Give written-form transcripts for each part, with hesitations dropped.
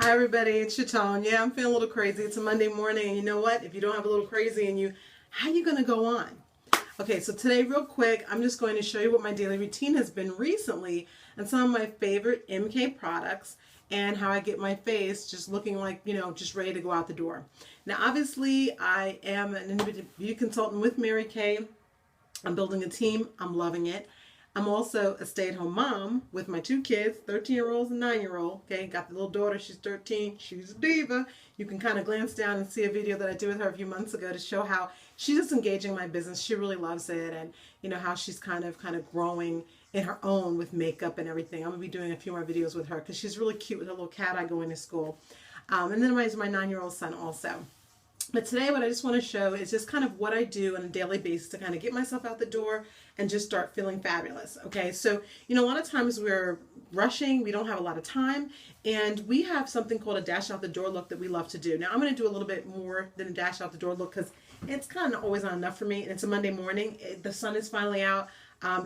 Hi everybody, it's Chatone. Yeah, I'm feeling a little crazy. It's a Monday morning, and you know what? If you don't have a little crazy in you, how are you going to go on? Okay, so today, real quick, I'm just going to show you what my daily routine has been recently and some of my favorite MK products and how I get my face just looking like, just ready to go out the door. Now, obviously, I am an individual beauty consultant with Mary Kay. I'm building a team. I'm loving it. I'm also a stay-at-home mom with my two kids, 13-year-olds and 9-year-old. Okay, got the little daughter. She's 13. She's a diva. You can kind of glance down and see a video that I did with her a few months ago to show how she's just engaging my business. She really loves it, and how she's kind of growing in her own with makeup and everything. I'm gonna be doing a few more videos with her because she's really cute with her little cat eye going to school. And then my 9-year-old son also. But today what I just want to show is just kind of what I do on a daily basis to kind of get myself out the door and just start feeling fabulous. Okay, so a lot of times we're rushing, we don't have a lot of time, and we have something called a dash out the door look that we love to do. Now I'm going to do a little bit more than a dash out the door look because it's kind of always not enough for me, and it's a Monday morning. The sun is finally out.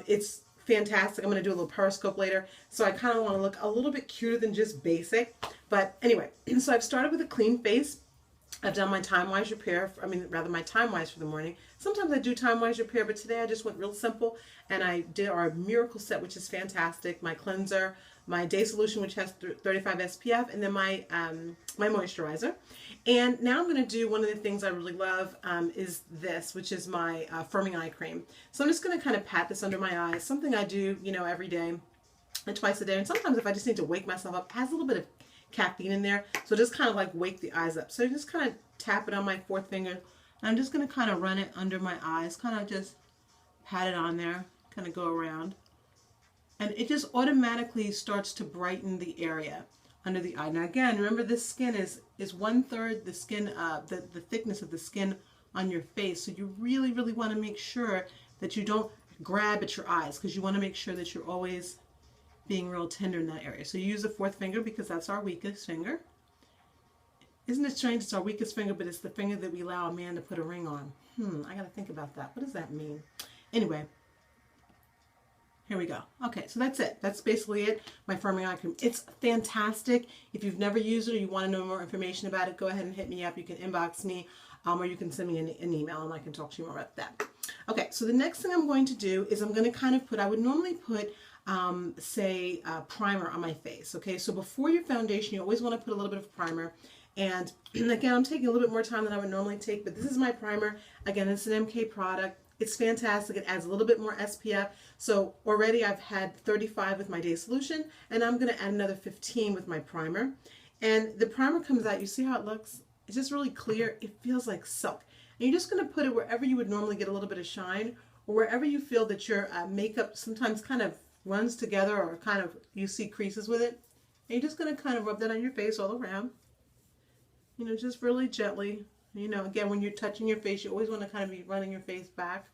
It's fantastic. I'm going to do a little periscope later, so I kind of want to look a little bit cuter than just basic. But anyway, so I've started with a clean face. I've done my time-wise repair, my time-wise for the morning. Sometimes I do time-wise repair, but today I just went real simple, and I did our miracle set, which is fantastic, my cleanser, my day solution, which has 35 SPF, and then my my moisturizer. And now I'm going to do one of the things I really love is this, which is my firming eye cream. So I'm just going to kind of pat this under my eyes, something I do, every day and twice a day. And sometimes if I just need to wake myself up, it has a little bit of caffeine in there, so just kind of like wake the eyes up. So just kind of tap it on my fourth finger, and I'm just going to kind of run it under my eyes, kind of just pat it on there, kind of go around, and it just automatically starts to brighten the area under the eye. Now again, remember this skin is 1/3 the skin, the thickness of the skin on your face, so you really want to make sure that you don't grab at your eyes, because you want to make sure that you're always being real tender in that area. So you use the fourth finger because that's our weakest finger. Isn't it strange? It's our weakest finger, but it's the finger that we allow a man to put a ring on. I gotta think about that. What does that mean? Anyway, here we go. Okay, so that's it. That's basically it. My firming eye cream. It's fantastic. If you've never used it or you want to know more information about it, go ahead and hit me up. You can inbox me, or you can send me an email and I can talk to you more about that. Okay, so the next thing I'm going to do is I'm going to kind of put, I would normally put say primer on my face. Okay, so before your foundation, you always want to put a little bit of primer. And again, I'm taking a little bit more time than I would normally take, but this is my primer. Again, it's an MK product. It's fantastic. It adds a little bit more SPF. So already I've had 35 with my day solution, and I'm going to add another 15 with my primer. And the primer comes out, you see how it looks? It's just really clear. It feels like silk. And you're just going to put it wherever you would normally get a little bit of shine, or wherever you feel that your makeup sometimes kind of runs together, or kind of you see creases with it. And you're just going to kind of rub that on your face all around. Just really gently. Again, when you're touching your face, you always want to kind of be running your face back.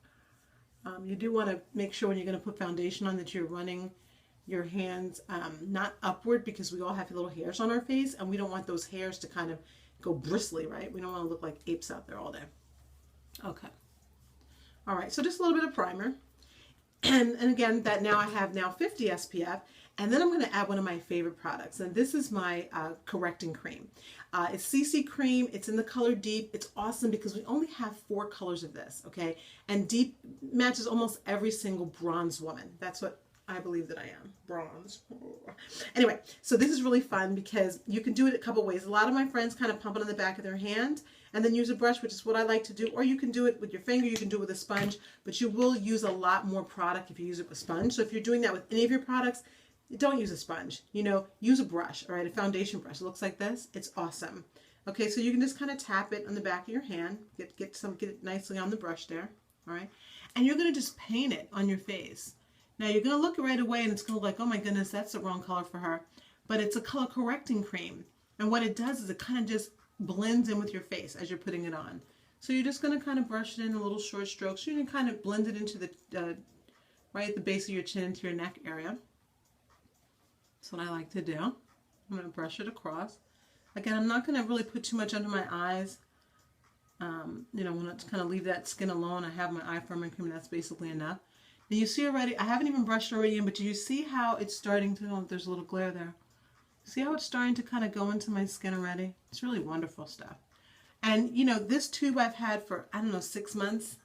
You do want to make sure when you're going to put foundation on that you're running your hands not upward, because we all have little hairs on our face, and we don't want those hairs to kind of go bristly, right? We don't want to look like apes out there all day. Okay. All right, so just a little bit of primer. And again, that now I have 50 SPF, and then I'm going to add one of my favorite products, and this is my correcting cream. It's CC cream. It's in the color Deep. It's awesome because we only have 4 colors of this, okay? And Deep matches almost every single bronze woman. That's what I believe that I am, bronze. Anyway, so this is really fun because you can do it a couple ways. A lot of my friends kind of pump it on the back of their hand and then use a brush, which is what I like to do. Or you can do it with your finger, you can do it with a sponge, but you will use a lot more product if you use it with sponge. So if you're doing that with any of your products, don't use a sponge, use a brush, all right, a foundation brush. It looks like this. It's awesome. Okay, so you can just kind of tap it on the back of your hand, get it nicely on the brush there, all right? And you're going to just paint it on your face. Now you're going to look right away and it's going to look like, oh my goodness, that's the wrong color for her. But it's a color correcting cream. And what it does is it kind of just blends in with your face as you're putting it on. So you're just going to kind of brush it in a little short strokes. You can kind of blend it into the, right at the base of your chin, into your neck area. That's what I like to do. I'm going to brush it across. Again, I'm not going to really put too much under my eyes. Want to kind of leave that skin alone. I have my eye firming cream, and that's basically enough. Now you see already, I haven't even brushed already in, but do you see how it's starting to, oh, there's a little glare there. See how it's starting to kind of go into my skin already? It's really wonderful stuff. And you know, this tube I've had for, I don't know, 6 months.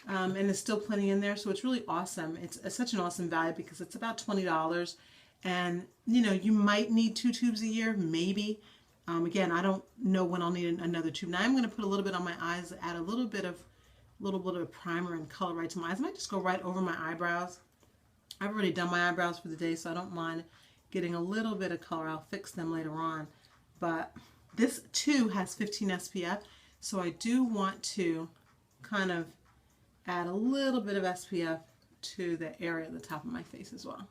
And there's still plenty in there, so it's really awesome. It's such an awesome value because it's about $20. And you know, you might need 2 tubes a year, maybe. Again, I don't know when I'll need another tube. Now I'm going to put a little bit on my eyes, add a little bit of primer and color right to my eyes. I might just go right over my eyebrows. I've already done my eyebrows for the day, so I don't mind getting a little bit of color. I'll fix them later on. But this too has 15 SPF, so I do want to kind of add a little bit of SPF to the area at the top of my face as well.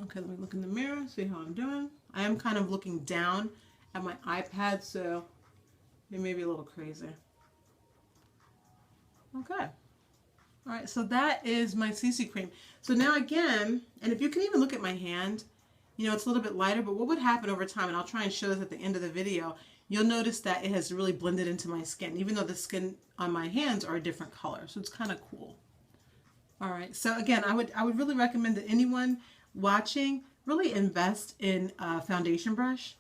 Okay, let me look in the mirror, see how I'm doing. I am kind of looking down at my iPad, so it may be a little crazy. Okay. All right, so that is my CC cream. So now again, and if you can even look at my hand, you know, it's a little bit lighter, but what would happen over time, and I'll try and show this at the end of the video, you'll notice that it has really blended into my skin, even though the skin on my hands are a different color. So it's kind of cool. All right, so again, I would really recommend that anyone watching really invest in a foundation brush,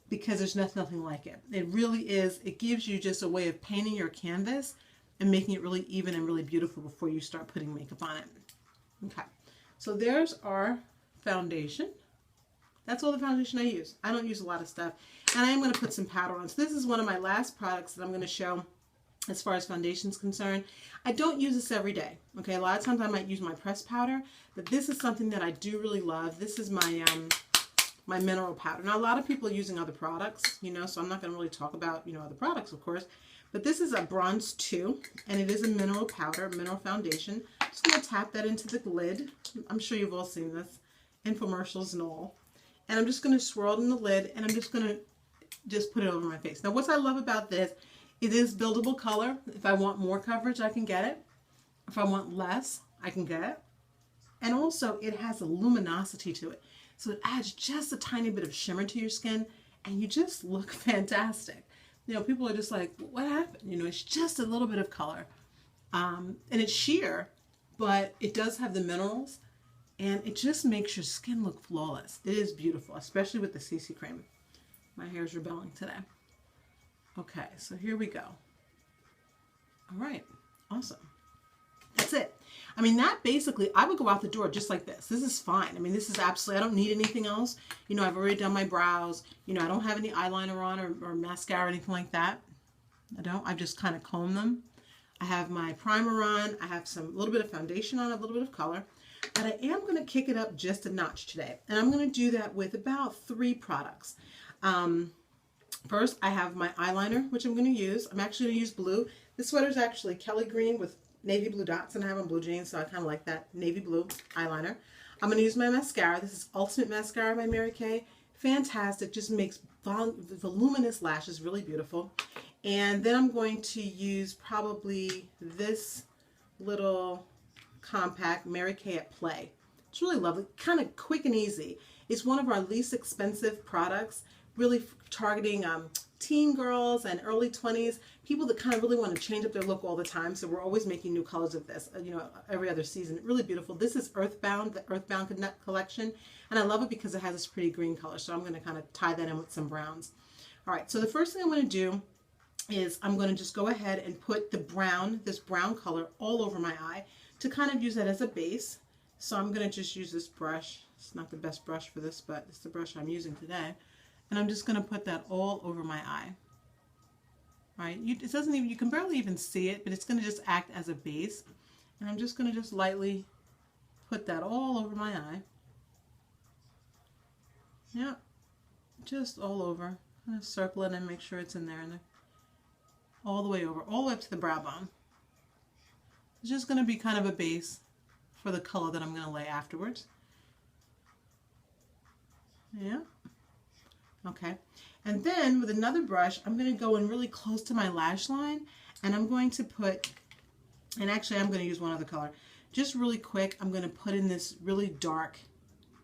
because there's nothing like it. It really is, it gives you just a way of painting your canvas and making it really even and really beautiful before you start putting makeup on it. Okay, so there's our foundation. That's all the foundation I use. I don't use a lot of stuff. And I am going to put some powder on. So this is one of my last products that I'm going to show as far as foundation is concerned. I don't use this every day. Okay, a lot of times I might use my pressed powder, but this is something that I do really love. This is my my mineral powder. Now a lot of people are using other products, you know, so I'm not going to really talk about, you know, other products, of course. But this is a Bronze 2, and it is a mineral powder, mineral foundation. I'm just going to tap that into the lid. I'm sure you've all seen this, infomercials and all. And I'm just going to swirl it in the lid, and I'm just going to put it over my face. Now what I love about this, it is buildable color. If I want more coverage, I can get it. If I want less, I can get it. And also it has a luminosity to it. So it adds just a tiny bit of shimmer to your skin, and you just look fantastic. You know, people are just like, what happened? You know, it's just a little bit of color. And it's sheer, but it does have the minerals, and it just makes your skin look flawless. It is beautiful, especially with the CC cream. My hair is rebelling today. Okay, so here we go. All right, awesome. That's it. I mean, that basically, I would go out the door just like this. This is fine. I mean, this is absolutely, I don't need anything else. You know, I've already done my brows. You know, I don't have any eyeliner on or mascara or anything like that. I don't. I've just kind of combed them. I have my primer on. I have some little bit of foundation on, a little bit of color. But I am going to kick it up just a notch today. And I'm going to do that with about 3 products. First, I have my eyeliner, which I'm going to use. I'm actually going to use blue. This sweater is actually Kelly green with navy blue dots, and I have on blue jeans, so I kind of like that navy blue eyeliner. I'm going to use my mascara. This is Ultimate Mascara by Mary Kay. Fantastic. Just makes voluminous lashes really beautiful. And then I'm going to use probably this little compact Mary Kay at Play. It's really lovely, kind of quick and easy. It's one of our least expensive products, really targeting teen girls and early 20s, people that kind of really want to change up their look all the time. So we're always making new colors of this, you know, every other season. Really beautiful. This is Earthbound, the Earthbound collection, and I love it because it has this pretty green color. So I'm going to kind of tie that in with some browns. All right, so the first thing I'm going to do is I'm going to just go ahead and put the brown, this brown color all over my eye to kind of use that as a base. So I'm going to just use this brush. It's not the best brush for this, but it's the brush I'm using today. And I'm just going to put that all over my eye. All right, it doesn't even, you can barely even see it, but it's going to just act as a base. And I'm just going to just lightly put that all over my eye. Yep, just all over. I'm going to circle it and make sure it's in there, all the way over, all the way up to the brow bone. It's just going to be kind of a base for the color that I'm going to lay afterwards. Yeah. Okay. And then with another brush, I'm going to go in really close to my lash line, and I'm going to put, and actually I'm going to use one other color. Just really quick, I'm going to put in this really dark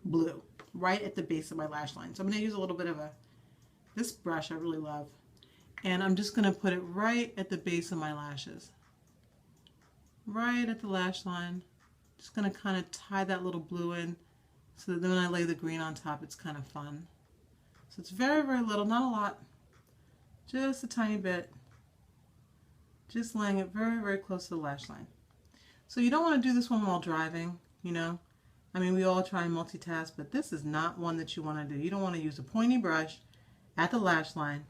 blue right at the base of my lash line. So I'm going to use a little bit of this brush I really love. And I'm just going to put it right at the base of my lashes. Right at the lash line. Just going to kind of tie that little blue in so that then when I lay the green on top, it's kind of fun. So it's very, very little, not a lot, just a tiny bit. Just laying it very, very close to the lash line. So you don't want to do this one while driving, you know. I mean, we all try and multitask, but this is not one that you want to do. You don't want to use a pointy brush at the lash line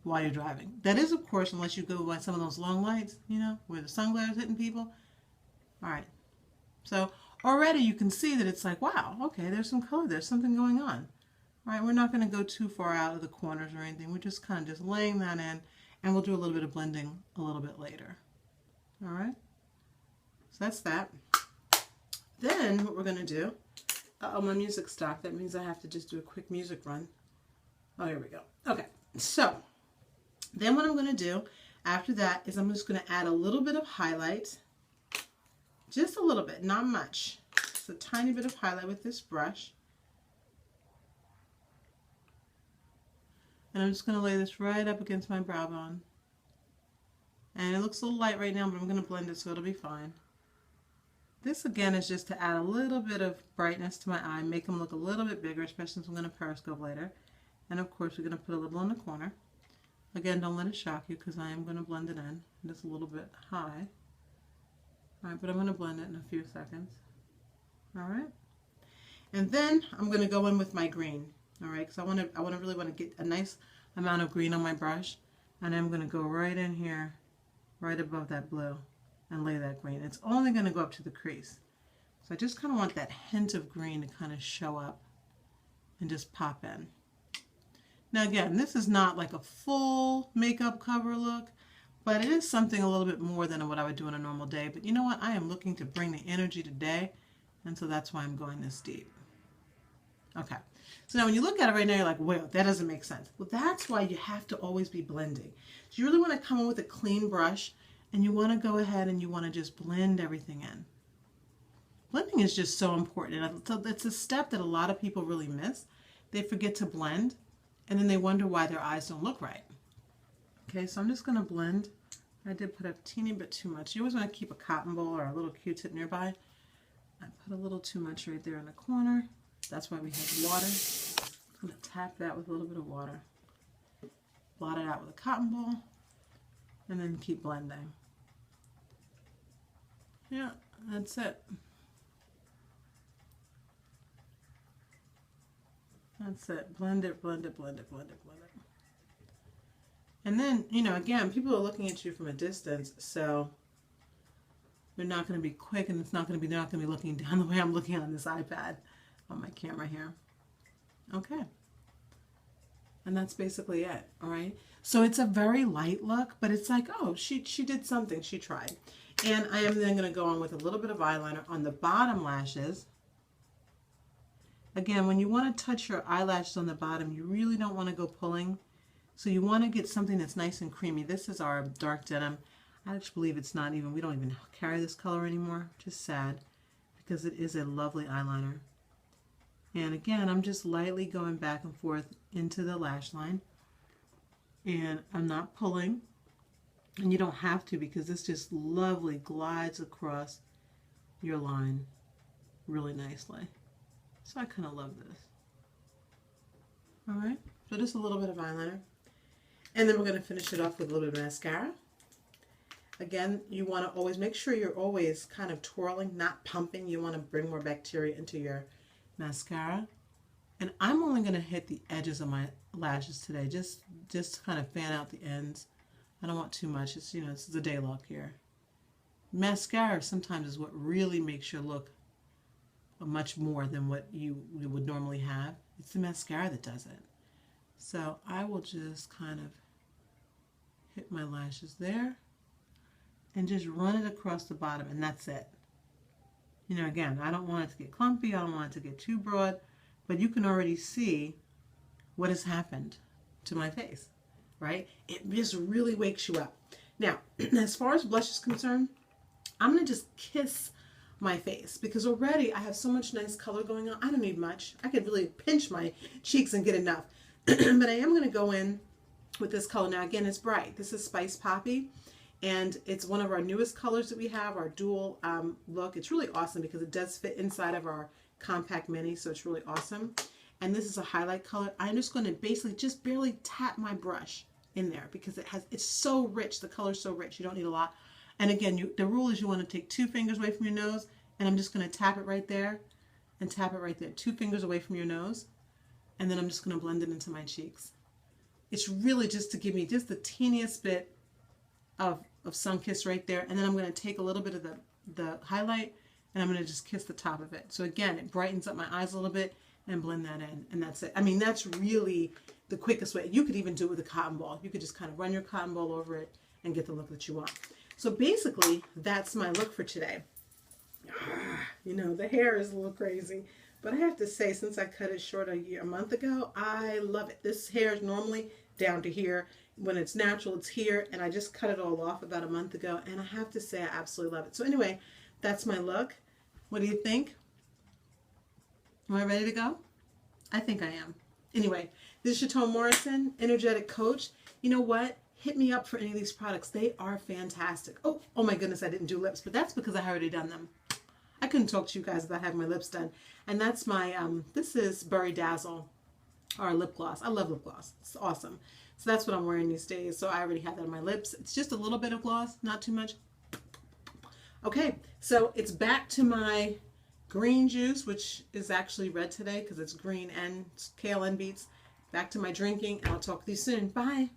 while you're driving. That is, of course, unless you go by some of those long lights, you know, where the sun glare is hitting people. All right. So already you can see that it's like, wow, okay, there's some color, there's something going on. All right, we're not going to go too far out of the corners or anything. We're just kind of just laying that in, and we'll do a little bit of blending a little bit later. All right. So that's that. Then what we're going to do, oh, my music stopped. That means I have to just do a quick music run. Oh, here we go. Okay, so then what I'm going to do after that is I'm just going to add a little bit of highlight, just a little bit, not much. Just a tiny bit of highlight with this brush. And I'm just going to lay this right up against my brow bone. And it looks a little light right now, but I'm going to blend it so it'll be fine. This again is just to add a little bit of brightness to my eye, make them look a little bit bigger, especially since I'm going to periscope later. And of course we're going to put a little in the corner. Again, don't let it shock you because I am going to blend it in. Just a little bit high. Alright, but I'm going to blend it in a few seconds. Alright. And then I'm going to go in with my green. Alright, because I really want to get a nice amount of green on my brush. And I'm going to go right in here, right above that blue, and lay that green. It's only going to go up to the crease. So I just kind of want that hint of green to kind of show up and just pop in. Now again, this is not like a full makeup cover look, but it is something a little bit more than what I would do on a normal day. But you know what? I am looking to bring the energy today, and so that's why I'm going this deep. Okay. So now when you look at it right now, you're like, wait, that doesn't make sense. Well, that's why you have to always be blending. So you really want to come in with a clean brush, and you want to go ahead and you want to just blend everything in. Blending is just so important. And so it's a step that a lot of people really miss. They forget to blend, and then they wonder why their eyes don't look right. Okay, so I'm just going to blend. I did put a teeny bit too much. You always want to keep a cotton ball or a little Q-tip nearby. I put a little too much right there in the corner. That's why we have water. I'm going to tap that with a little bit of water. Blot it out with a cotton ball, and then keep blending. Yeah, that's it. That's it. Blend it, blend it, blend it, blend it, blend it. And then, you know, again, people are looking at you from a distance, so they're not going to be quick, and it's not going to be, they're not going to be looking down the way I'm looking on this iPad on my camera here. Okay. And that's basically it, all right? So it's a very light look, but it's like, oh, she did something, she tried. And I am then going to go on with a little bit of eyeliner on the bottom lashes. Again, when you want to touch your eyelashes on the bottom, you really don't want to go pulling. So you want to get something that's nice and creamy. This is our dark denim. I actually believe it's not even, we don't even carry this color anymore, which is sad because it is a lovely eyeliner. And again, I'm just lightly going back and forth into the lash line. And I'm not pulling. And you don't have to because this just lovely glides across your line really nicely. So I kind of love this. Alright, so just a little bit of eyeliner. And then we're going to finish it off with a little bit of mascara. Again, you want to always make sure you're always kind of twirling, not pumping. You want to bring more bacteria into your mascara. And I'm only going to hit the edges of my lashes today, just to kind of fan out the ends. I don't want too much. It's, you know, this is a day look here. Mascara sometimes is what really makes your look much more than what you would normally have. It's the mascara that does it. So I will just kind of hit my lashes there and just run it across the bottom, and that's it. You know, again, I don't want it to get clumpy. I don't want it to get too broad, but you can already see what has happened to my face, right? It just really wakes you up. Now, as far as blush is concerned, I'm going to just kiss my face because already I have so much nice color going on. I don't need much. I could really pinch my cheeks and get enough. But I am going to go in with this color. Now, again, it's bright. This is Spice Poppy, and it's one of our newest colors that we have, our dual look. It's really awesome because it does fit inside of our compact mini, so it's really awesome. and this is a highlight color, I'm just going to basically just barely tap my brush in there because it's so rich. The color's so rich. You don't need a lot. And again, the rule is you want to take 2 fingers away from your nose, and I'm just going to tap it right there and tap it right there. 2 fingers away from your nose, and then I'm just going to blend it into my cheeks. It's really just to give me just the teeniest bit of sun-kissed right there, and then I'm going to take a little bit of the highlight, and I'm going to just kiss the top of it. So again, it brightens up my eyes a little bit, and blend that in, and that's it. I mean, that's really the quickest way. You could even do it with a cotton ball. You could just kind of run your cotton ball over it and get the look that you want. So basically, that's my look for today. You know, the hair is a little crazy, but I have to say, since I cut it short a month ago, I love it. This hair is normally down to here. When it's natural, it's here, and I just cut it all off about a month ago, and I have to say I absolutely love it. So anyway, that's my look. What do you think? Am I ready to go? I think I am. Anyway, this is Chateau Morrison, Energetic Coach. You know what? Hit me up for any of these products. They are fantastic. Oh my goodness, I didn't do lips, but that's because I already done them. I couldn't talk to you guys about having my lips done. And that's my, this is Berry Dazzle, or lip gloss. I love lip gloss. It's awesome. So that's what I'm wearing these days. So I already have that on my lips. It's just a little bit of gloss, not too much. Okay, so it's back to my green juice, which is actually red today because it's green and kale and beets. Back to my drinking, and I'll talk to you soon. Bye.